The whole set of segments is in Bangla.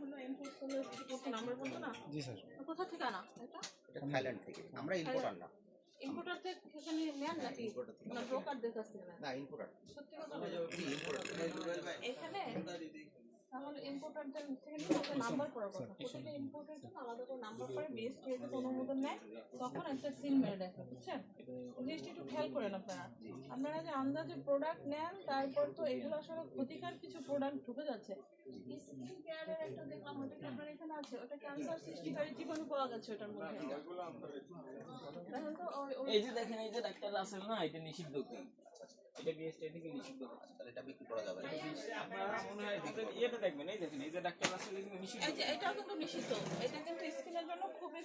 হলো ইম্পোর্ট করলে কিছু নাম্বার বলতো না? জি স্যার। কোথা থেকে আনা এটা? এটা থাইল্যান্ড থেকে। আমরা ইম্পোর্টার না। ইম্পোর্টার থেকে এখানে নেন নাকি? না ব্রোকারদের কাছ থেকে নেন? না ইম্পোর্টার। সত্যি কথা বলুন। এখানে তাহলে ইম্পোর্টারদের থেকে নিতে নাম্বার করার কথা। প্রত্যেকটা ইম্পোর্টের জন্য আলাদা করে নাম্বার করে বেস যেহেতু অনুমোদন নেয় তখন একটা সিল মেরে দেয়, বুঝছেন? জিনিসটা একটু খেয়াল করেন আপনারা। আপনারা যে আন্দাজে প্রোডাক্ট নেন তারপর তো এগুলো আসলে ক্ষতিকর কিছু প্রোডাক্ট ঢুকে যাচ্ছে। স্কিন কেয়ারের একটা দেখলাম ওটা কি আপনার এখানে আছে, ওটা ক্যান্সার সৃষ্টিকারী জীবাণু পাওয়া গেছে ওটার মধ্যে। এই যে দেখেন এই যে ডাক্তার রাসেল না, এটা নিষিদ্ধ কি? এটা বিএসটি থেকে নিষিদ্ধ। তাহলে এটা বিক্রি করা যাবে না। আপনারা মনে হয় এটা দেখবেন, এই দেখেন এই যে ডাক্তার রাসেল কিন্তু নিষিদ্ধ। এই যে এটাও কিন্তু নিষিদ্ধ। এটা কিন্তু স্কিনের জন্য খুবই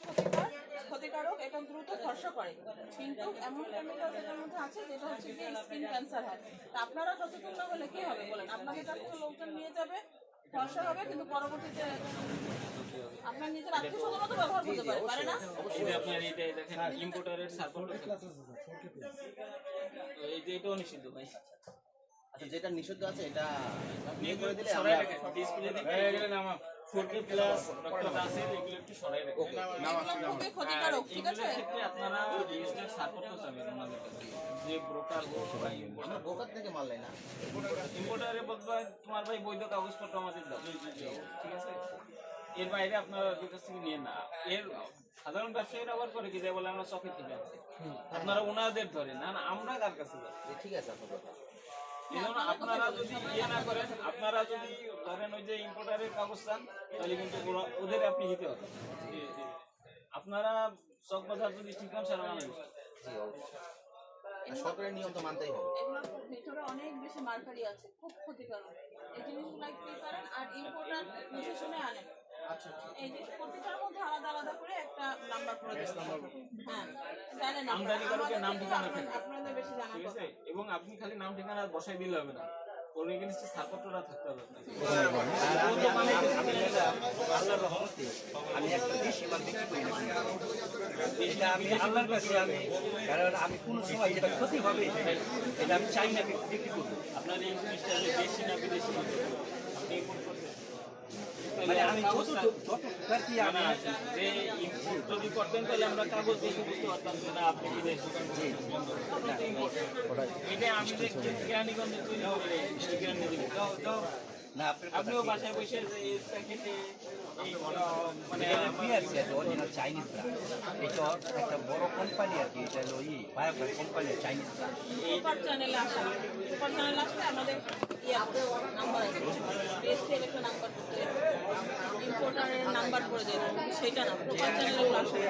ক্ষতিকারক। এটা দ্রুত ফর্সা করে, কিন্তু এমন কেমিক্যাল এটার মধ্যে আছে যেটা হচ্ছে কি স্কিন ক্যান্সার হয়। তা আপনারা সচেতন না হলে কি হবে বলেন? আপনাদের কাছ থেকে লোকজন নিয়ে যাবে, ফর্সা হবে, কিন্তু পরবর্তীতে আপনার নিজের আত্মীয় স্বজনও তো ব্যবহার করতে পারে না? অবশ্যই আপনার এইটা দেখেন ইম্পোর্টারের সাপোর্ট এই যে এটাও নিষিদ্ধ ভাই। আচ্ছা যেটা নিষিদ্ধ আছে এটা নিয়ে করে দিলে সরাই রাখেন ডিসপ্লে থেকে এগুলো নামা 4K প্লাস ডক্টর আছে এগুলো একটু সরাই রাখেন। ওকে এগুলো খুবই ক্ষতিকারক, ঠিক আছে? ক্ষেত্রে আপনারা রেজিস্টার সাপোর্ট করতে হবে ওনাদের কাছে, যে ব্রোকার হোক বা আমরা ব্রোকার থেকে মাল নেই না। ইম্পোর্টারে বলবে তোমার ভাই বৈধ কাগজপত্র আমাদের দাও, ঠিক আছে? এর বাইরে আপনারা ওদের কাছ থেকে নিয়ে না। এর সাধারণ ব্যবসায়ীরা আবার করে কি যায় বলে আমরা চকের থেকে আনছি, আপনারা ওনাদের ধরেন না, আমরা কার কাছে যাই? ঠিক আছে আপনার কথা। এজন্য আপনারা যদি ইয়ে না করেন, আপনারা যদি ধরেন ওই যে ইম্পোর্টারের কাগজ চান তাহলে কিন্তু ওদের আপনি দিতে হবে। আপনারা চক বাজার যদি ঠিকান সারা জি অবশ্যই। সরকারের নিয়ম তো মানতেই হবে। এগুলোর ভিতরে অনেক বেশি মার্কারি আছে, খুব ক্ষতিকারক। এই জিনিসগুলো কি করেন আর ইম্পোর্টার বুঝে শুনে আনেন। আচ্ছা এই জিনিস প্রতিটার মধ্যে আলাদা আলাদা করে একটা নাম্বার করে দেবেন। হ্যাঁ জানেন আমদানিকারকের নাম ঠিকানা থাকে, আপনাদের বেশি জানা ঠিক কথা। আছে? এবং আপনি খালি নাম ঠিকানা বসাই দিলে হবে না, ওর এগেইনস্টে ছাড়পত্রটা থাকতে হবে। আমি একটা দেশি মাল বিক্রি করি না, এটা আমি আল্লাহর কাছে আমি, কারণ আমি কোনো সময় যেটা ক্ষতি হবে এটা আমি চাই না বিক্রি করবো। আপনার এই জিনিসটা যে দেশি না বিদেশি আপনি ইম্পোর্ট করতে মানে আমি যত কি আমি যে ইম্পোর্ট যদি করতেন তাহলে আমরা কাগজ দেখে বুঝতে পারতাম যে না আপনি বিদেশি। এটা আমি দেখছি কেরানীগঞ্জে তৈরি করে কেরানি দিবে না আপনিও বাসায় বসে প্যাকেটে মানে অরিজিনাল চাইনিজ ব্র্যান্ড, এটা একটা বড় কোম্পানি আর কি, এটা হলো বায়োগ্রাফ কোম্পানি চাইনিজ ব্র্যান্ড। সুপার চ্যানেলে আসলে আমাদের নাম্বার আছে, বেস্টের একটা নাম্বার হচ্ছে ইম্পোর্টারের নাম্বার করে দেবেন, সেটা না সুপার চ্যানেলে আসলে